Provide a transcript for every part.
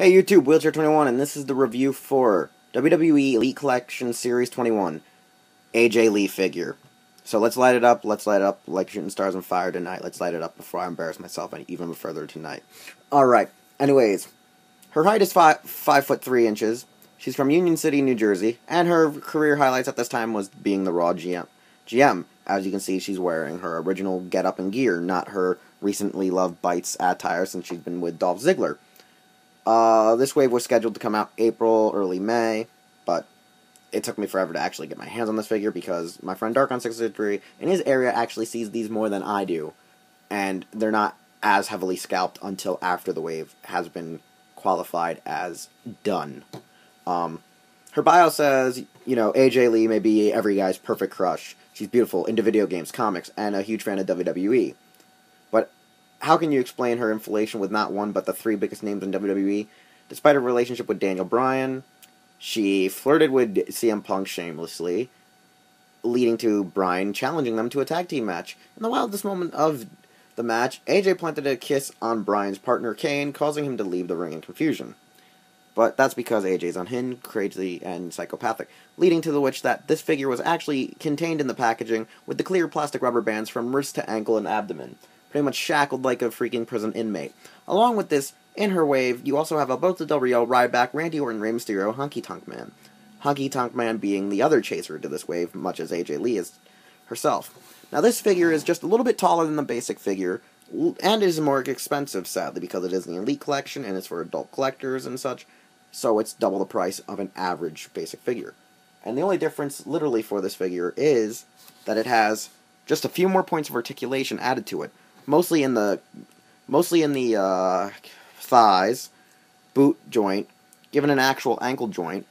Hey YouTube, Wheelchair21, and this is the review for WWE Elite Collection Series 21, AJ Lee figure. So let's light it up like shooting stars on fire tonight. Let's light it up before I embarrass myself even further tonight. Alright, anyways, her height is 5'3". She's from Union City, New Jersey, and her career highlights at this time was being the Raw GM. As you can see, she's wearing her original getup and gear, not her recently loved Bites attire since she's been with Dolph Ziggler. This wave was scheduled to come out April, early May, but it took me forever to actually get my hands on this figure because my friend Dark663 in his area actually sees these more than I do, and they're not as heavily scalped until after the wave has been qualified as done. Her bio says, AJ Lee may be every guy's perfect crush. She's beautiful, into video games, comics, and a huge fan of WWE. But how can you explain her inflation with not one but the three biggest names in WWE? Despite her relationship with Daniel Bryan, she flirted with CM Punk shamelessly, leading to Bryan challenging them to a tag team match. In the wildest moment of the match, AJ planted a kiss on Bryan's partner Kane, causing him to leave the ring in confusion. But that's because AJ's unhinged, crazy, and psychopathic, leading to the which that this figure was actually contained in the packaging with the clear plastic rubber bands from wrist to ankle and abdomen, pretty much shackled like a freaking prison inmate. Along with this, in her wave, you also have Alberto Del Rio, Ryback, Randy Orton, Rey Mysterio, Honky Tonk Man. Honky Tonk Man being the other chaser to this wave, much as AJ Lee is herself. Now this figure is just a little bit taller than the basic figure, and is more expensive, sadly, because it is in the Elite Collection, and it's for adult collectors and such, so it's double the price of an average basic figure. And the only difference, literally, for this figure is that it has just a few more points of articulation added to it. Mostly in the thighs, boot joint, given an actual ankle joint,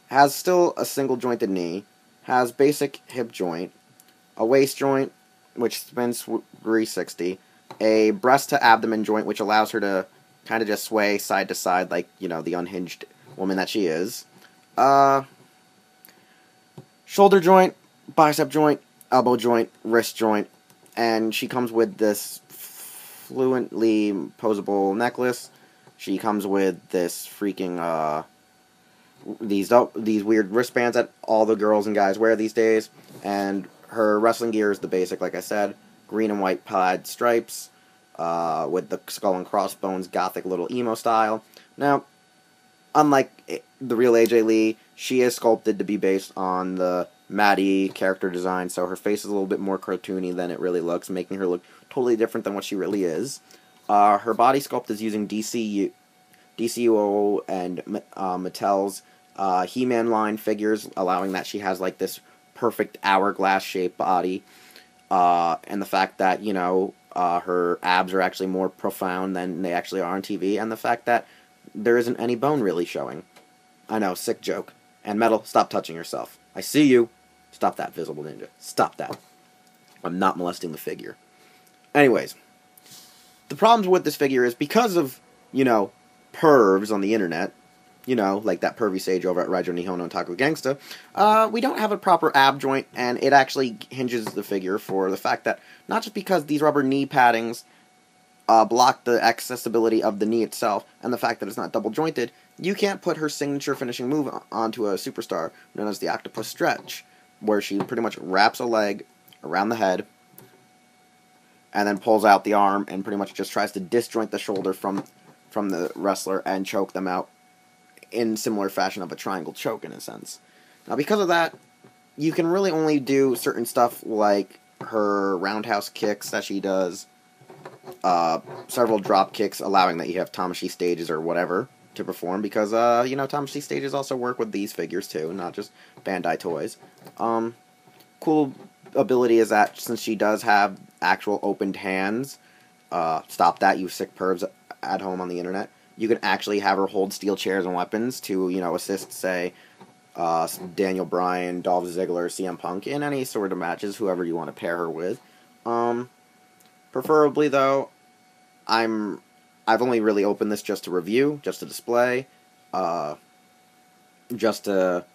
has still a single jointed knee, has basic hip joint, a waist joint, which spins 360, a breast to abdomen joint, which allows her to kind of just sway side to side like, the unhinged woman that she is, shoulder joint, bicep joint, elbow joint, wrist joint, and she comes with this fluently posable necklace. She comes with this freaking, these weird wristbands that all the girls and guys wear these days, and her wrestling gear is the basic, like I said, green and white plaid stripes, with the skull and crossbones gothic little emo style. Now, unlike the real AJ Lee, she is sculpted to be based on the Maddie character design, so her face is a little bit more cartoony than it really looks, making her look totally different than what she really is. Her body sculpt is using DCUO and Mattel's He-Man line figures, allowing that she has like this perfect hourglass-shaped body, and the fact that, her abs are actually more profound than they actually are on TV, and the fact that there isn't any bone really showing. I know, sick joke. And Metal, stop touching yourself. I see you. Stop that, Visible Ninja. Stop that. I'm not molesting the figure. Anyways, the problems with this figure is because of, pervs on the internet, like that pervy sage over at Raijo, Nihon, and Taku Gangsta, we don't have a proper ab joint, and it actually hinges the figure for the fact that, not just because these rubber knee paddings block the accessibility of the knee itself, and the fact that it's not double jointed, you can't put her signature finishing move onto a superstar known as the octopus stretch, where she pretty much wraps a leg around the head, and then pulls out the arm, and pretty much just tries to disjoint the shoulder from the wrestler and choke them out in similar fashion of a triangle choke, in a sense. Now, because of that, you can really only do certain stuff like her roundhouse kicks that she does, several drop kicks, allowing that you have Tamashii stages or whatever to perform, because, Tamashii stages also work with these figures too, not just Bandai toys. Cool ability is that since she does have actual opened hands, stop that, you sick pervs at home on the internet, you can actually have her hold steel chairs and weapons to, assist, say, Daniel Bryan, Dolph Ziggler, CM Punk in any sort of matches, whoever you want to pair her with. Preferably, though, I've only really opened this just to review, just to display, just to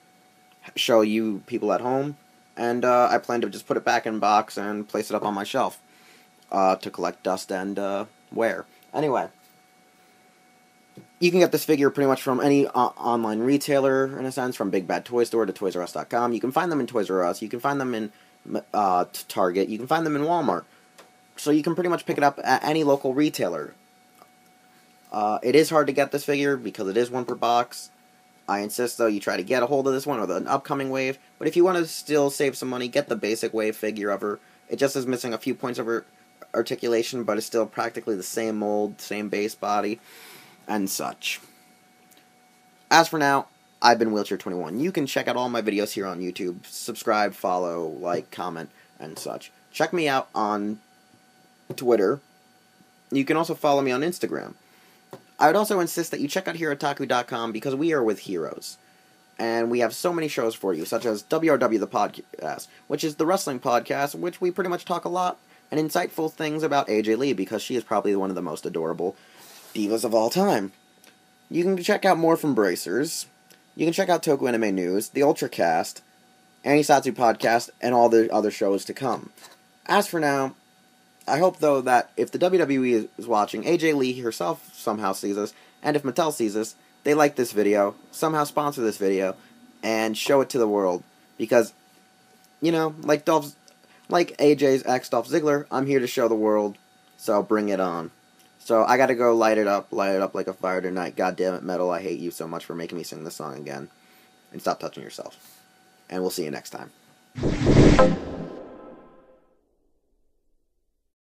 show you people at home, and I plan to just put it back in box and place it up on my shelf to collect dust and wear. Anyway, You can get this figure pretty much from any online retailer, in a sense, from Big Bad Toy Store to ToysRUs.com. You can find them in Toys R Us. You can find them in Target. You can find them in Walmart. So you can pretty much pick it up at any local retailer. It is hard to get this figure because it is one per box. I insist, though, you try to get a hold of this one or the upcoming wave. But if you want to still save some money, get the basic wave figure of her. It just is missing a few points of her articulation, but it's still practically the same mold, same base body, and such. As for now, I've been Wheelchair21. You can check out all my videos here on YouTube. Subscribe, follow, like, comment, and such. Check me out on Twitter. You can also follow me on Instagram. I would also insist that you check out Herotaku.com because we are with heroes. And we have so many shows for you, such as WRW the Podcast, which is the wrestling podcast, which we pretty much talk a lot and insightful things about AJ Lee because she is probably one of the most adorable divas of all time. You can check out Morphin Bracers. You can check out Toku Anime News, the Ultracast, Anisatsu Podcast, and all the other shows to come. As for now, I hope, though, that if the WWE is watching, AJ Lee herself somehow sees us, and if Mattel sees us, they like this video, somehow sponsor this video, and show it to the world. Because, you know, like AJ's ex Dolph Ziggler, I'm here to show the world, so bring it on. So I gotta go light it up like a fire tonight. God damn it, Metal, I hate you so much for making me sing this song again. And stop touching yourself. And we'll see you next time.